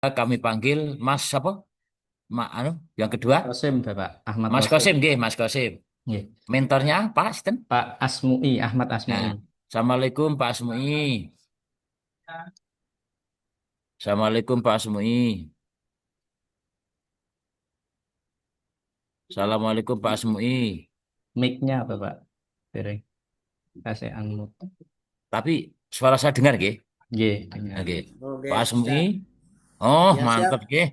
Kami panggil Mas apa? Anu, yang kedua, Kosim, Bapak Ahmad Mas Kosim. Kosim, nggih, Mas Kosim. Nggih. Mentornya Pak Sten. Pak Asmui, Ahmad Nah, Asmui. Assalamualaikum Pak Asmui. Assalamualaikum Pak Asmui. Assalamualaikum Pak Asmui. Mic-nya apa, Pak? Dereng. Kasih unmute. Tapi suara saya dengar, nggih. Nggih, dengar. Oke. Pak Oke, Asmui. siap. Oh, Ya, siap. mantap, nggih.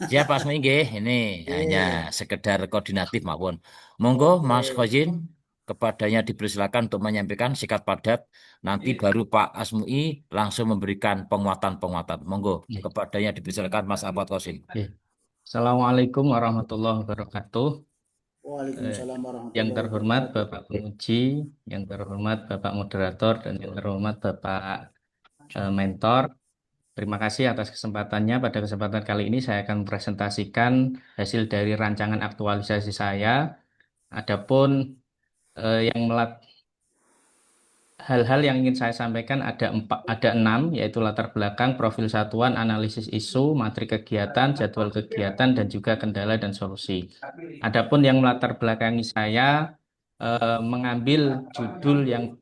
Siap Pak Asmui, nggih. Ini hanya Oke, sekedar koordinatif mawon. Monggo Mas oke. Khozin, kepadanya dipersilakan untuk menyampaikan singkat padat. Nanti baru Pak Asmui langsung memberikan penguatan-penguatan. Monggo, Nggih. kepadanya dipersilakan Mas Ahmad Khozin. Nggih. Assalamualaikum warahmatullahi wabarakatuh. Eh, Waalaikumsalam yang warahmatullahi terhormat wabarakatuh. Bapak Penguji, yang terhormat Bapak Moderator, dan yang terhormat Bapak Mentor. Terima kasih atas kesempatannya. Pada kesempatan kali ini saya akan mempresentasikan hasil dari rancangan aktualisasi saya. Adapun yang hal-hal yang ingin saya sampaikan ada enam, yaitu latar belakang, profil satuan, analisis isu, materi kegiatan, jadwal kegiatan, dan juga kendala dan solusi. Adapun yang melatar belakangi saya mengambil judul yang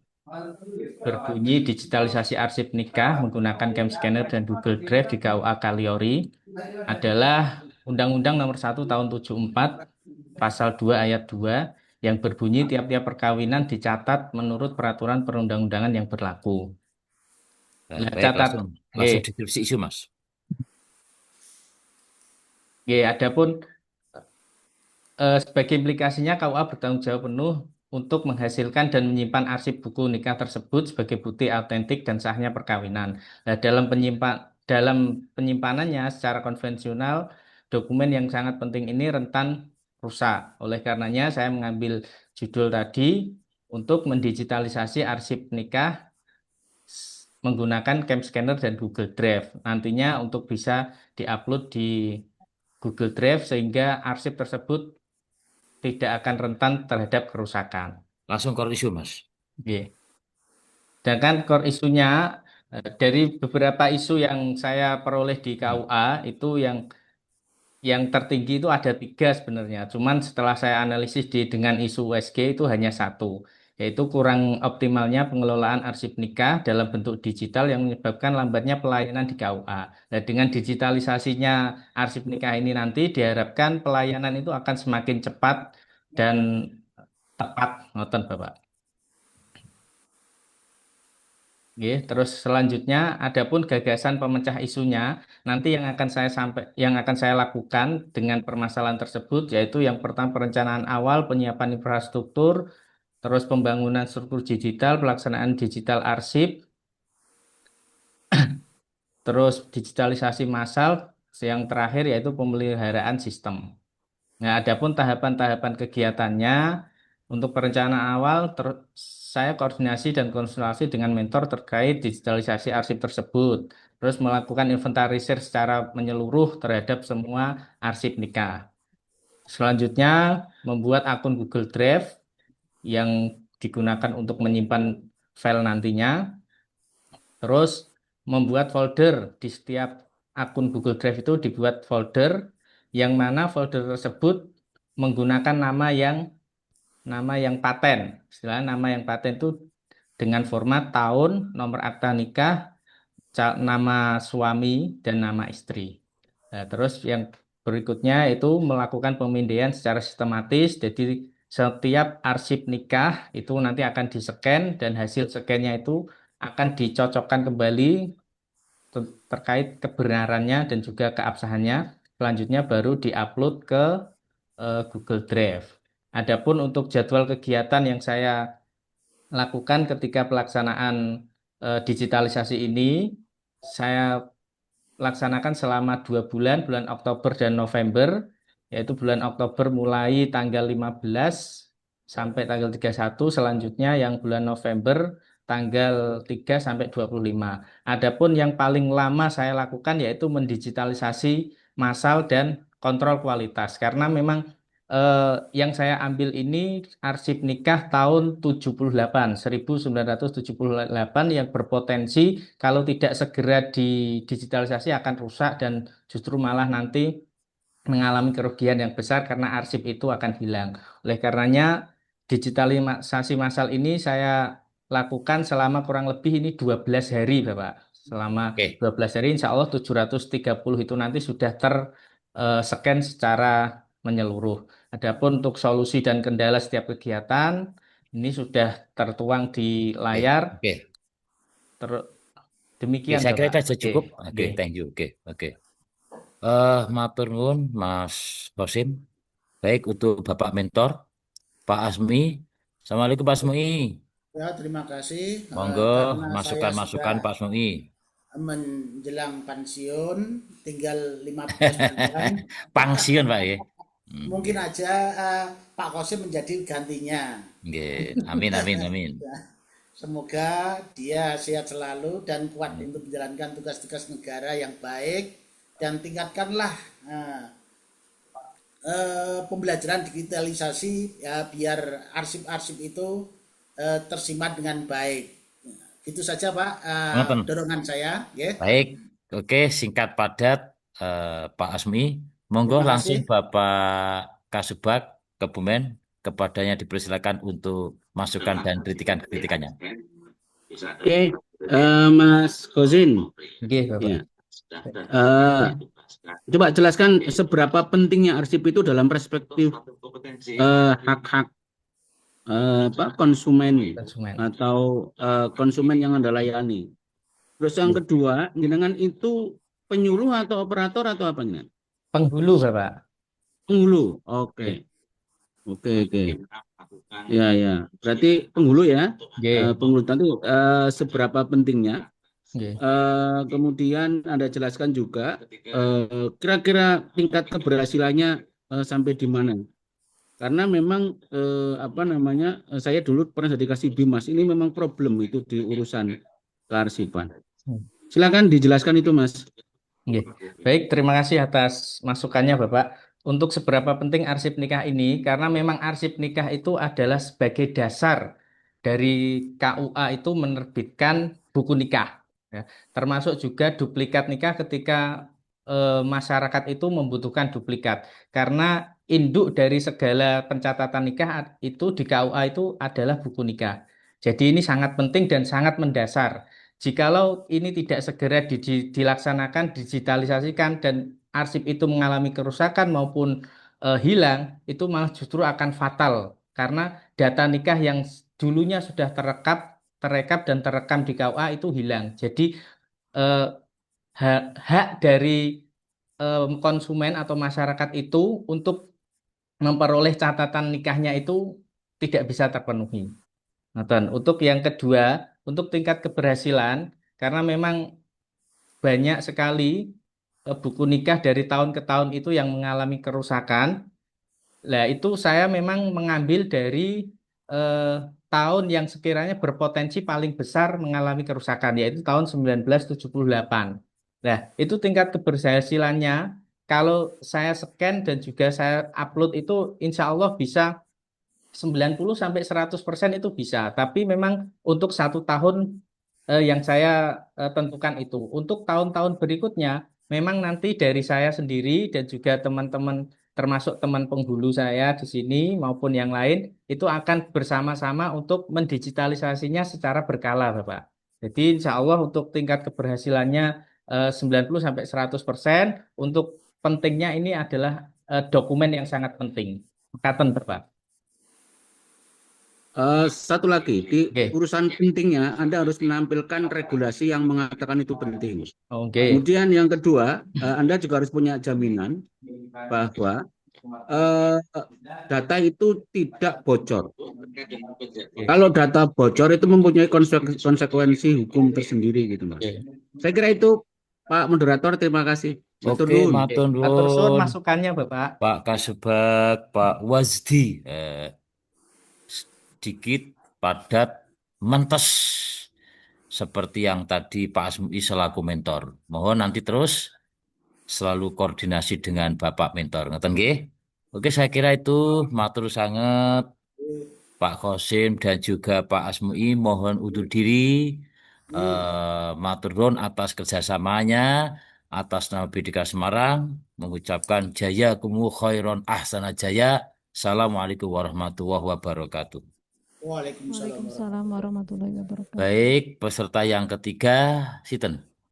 berbunyi digitalisasi arsip nikah menggunakan Cam Scanner dan Google Drive di KUA Kaliori adalah Undang-Undang Nomor 1 Tahun 74 Pasal 2 Ayat 2 yang berbunyi tiap-tiap perkawinan dicatat menurut peraturan perundang-undangan yang berlaku. Nah, Nah, baik, catat, langsung G, deskripsi isu, Mas. adapun sebagai implikasinya KUA bertanggung jawab penuh untuk menghasilkan dan menyimpan arsip buku nikah tersebut sebagai bukti autentik dan sahnya perkawinan. Nah, dalam penyimpanannya secara konvensional, dokumen yang sangat penting ini rentan rusak. Oleh karenanya, saya mengambil judul tadi untuk mendigitalisasi arsip nikah menggunakan Cam Scanner dan Google Drive. Nantinya untuk bisa diupload di Google Drive sehingga arsip tersebut tidak akan rentan terhadap kerusakan. Langsung core isu, Mas. Oke. Sedangkan core isunya dari beberapa isu yang saya peroleh di KUA itu yang tertinggi itu ada tiga sebenarnya. Cuman setelah saya analisis dengan isu USG itu hanya satu, yaitu kurang optimalnya pengelolaan arsip nikah dalam bentuk digital yang menyebabkan lambatnya pelayanan di KUA. Nah, dengan digitalisasinya arsip nikah ini nanti diharapkan pelayanan itu akan semakin cepat dan tepat, ngoten Bapak. Nggih, terus selanjutnya adapun gagasan pemecah isunya nanti yang akan saya lakukan dengan permasalahan tersebut yaitu yang pertama perencanaan awal, penyiapan infrastruktur, terus pembangunan struktur digital, pelaksanaan digital arsip, terus digitalisasi massal, yang terakhir yaitu pemeliharaan sistem. Nah, adapun tahapan-tahapan kegiatannya untuk perencanaan awal saya koordinasi dan konsultasi dengan mentor terkait digitalisasi arsip tersebut. Terus melakukan inventarisir secara menyeluruh terhadap semua arsip nikah. Selanjutnya membuat akun Google Drive yang digunakan untuk menyimpan file nantinya. Terus membuat folder di setiap akun Google Drive itu dibuat folder yang mana folder tersebut menggunakan nama yang paten. Istilah nama yang paten itu dengan format tahun, nomor akta nikah, nama suami dan nama istri. Nah, terus yang berikutnya itu melakukan pemindaian secara sistematis. Jadi setiap arsip nikah itu nanti akan di-scan dan hasil scan-nya itu akan dicocokkan kembali terkait kebenarannya dan juga keabsahannya. Selanjutnya baru diupload ke Google Drive. Adapun untuk jadwal kegiatan yang saya lakukan ketika pelaksanaan digitalisasi ini, saya laksanakan selama 2 bulan, bulan Oktober dan November, yaitu bulan Oktober mulai tanggal 15 sampai tanggal 31, selanjutnya yang bulan November tanggal 3 sampai 25. Adapun yang paling lama saya lakukan yaitu mendigitalisasi massal dan kontrol kualitas, karena memang yang saya ambil ini arsip nikah tahun 78, 1978 yang berpotensi kalau tidak segera didigitalisasi akan rusak dan justru malah nanti mengalami kerugian yang besar karena arsip itu akan hilang. Oleh karenanya, digitalisasi massal ini saya lakukan selama kurang lebih ini 12 hari, Bapak. Selama Oke, 12 hari, insya Allah 730 itu nanti sudah scan secara menyeluruh. Adapun untuk solusi dan kendala setiap kegiatan, ini sudah tertuang di oke, layar. oke. Ter- Oke, Demikian, saya kira Bapak. itu sudah Oke, cukup. Oke, oke. thank you. Oke, oke. Matur nuwun, Mas Kosim. Baik untuk Bapak Mentor, Pak Asmi. Assalamualaikum Pak Asmi. Ya, terima kasih. Monggo Karena saya masukan-masukan sudah Pak Asmi. menjelang pensiun, tinggal 15 bulan, Pangsiun Pak ya. mungkin Nggih. aja Pak Kosim menjadi gantinya. Nggih. Amin, amin, amin. Semoga dia sehat selalu dan kuat untuk menjalankan tugas-tugas negara yang baik dan tingkatkanlah eh, pembelajaran digitalisasi ya biar arsip-arsip itu tersimpan dengan baik. Itu saja Pak Ngoten. dorongan saya, ya. Baik. Oke, singkat padat Pak Asmi. Monggo Terima langsung kasih. Bapak Kasubag Kebumen kepadanya dipersilakan untuk masukan dan kritikan-kritikannya. Oke, Mas Kozin, Oke, Bapak. ya, eh, coba jelaskan seberapa pentingnya arsip itu dalam perspektif hak-hak apa konsumen Konsumen. atau konsumen yang Anda layani. Terus yang kedua, jenengan itu penyuluh atau operator atau apa nih? Penghulu, Bapak. Penghulu. Oke, oke, oke. Ya, ya. Berarti penghulu ya. Oke, Penghulu tentu seberapa pentingnya. oke. Kemudian Anda jelaskan juga kira-kira tingkat keberhasilannya sampai di mana. Karena memang apa namanya saya dulu pernah dikasih Bimas. Ini memang problem itu di urusan kearsipan. Silakan dijelaskan itu, Mas. Oke. Baik, terima kasih atas masukannya, Bapak. Untuk seberapa penting arsip nikah ini, karena memang arsip nikah itu adalah sebagai dasar dari KUA itu menerbitkan buku nikah. Ya. Termasuk juga duplikat nikah ketika masyarakat itu membutuhkan duplikat. Karena induk dari segala pencatatan nikah itu di KUA itu adalah buku nikah. Jadi ini sangat penting dan sangat mendasar. Jikalau ini tidak segera dilaksanakan, digitalisasikan, dan arsip itu mengalami kerusakan maupun hilang, itu malah justru akan fatal karena data nikah yang dulunya sudah terekap dan terekam di KUA itu hilang. Jadi eh, hak dari konsumen atau masyarakat itu untuk memperoleh catatan nikahnya itu tidak bisa terpenuhi. Nah, dan untuk yang kedua, untuk tingkat keberhasilan, karena memang banyak sekali buku nikah dari tahun ke tahun itu yang mengalami kerusakan. Nah, itu saya memang mengambil dari eh, tahun yang sekiranya berpotensi paling besar mengalami kerusakan, yaitu tahun 1978. Nah, itu tingkat keberhasilannya, kalau saya scan dan juga saya upload itu insya Allah bisa 90 sampai 100% itu bisa. Tapi memang untuk 1 tahun yang saya tentukan itu. Untuk tahun-tahun berikutnya, memang nanti dari saya sendiri dan juga teman-teman termasuk teman penghulu saya di sini maupun yang lain itu akan bersama-sama untuk mendigitalisasinya secara berkala, Bapak. Jadi insya Allah untuk tingkat keberhasilannya 90 sampai 100%. Untuk pentingnya ini adalah dokumen yang sangat penting. Katen, Bapak. Satu lagi, di Oke. urusan pentingnya Anda harus menampilkan regulasi yang mengatakan itu penting. Oke. Kemudian yang kedua, Anda juga harus punya jaminan bahwa eh, data itu tidak bocor. Kalau data bocor itu mempunyai konsekuensi hukum tersendiri gitu, Mas. Oke. Saya kira itu Pak Moderator, terima kasih. Matur Oke, nuwun. Oke. matur Atur suwun nuwun masukannya, Bapak. Pak Kasubag, Pak Wazdi. Sedikit, padat, mentes. Seperti yang tadi Pak Asmi selaku mentor. Mohon nanti terus selalu koordinasi dengan Bapak mentor. Ngeten nggih? Oke, saya kira itu matur sangat Pak Khosim dan juga Pak Asmui. Mohon undur diri. Matur nuwun atas kerjasamanya, atas nama BDK Semarang, mengucapkan jaya kumu khairon ahsana jaya. Assalamualaikum warahmatullahi wabarakatuh. Waalaikumsalam warahmatullahi Waalaikumsalam warahmatullahi wabarakatuh. Baik, peserta yang ketiga, Siten.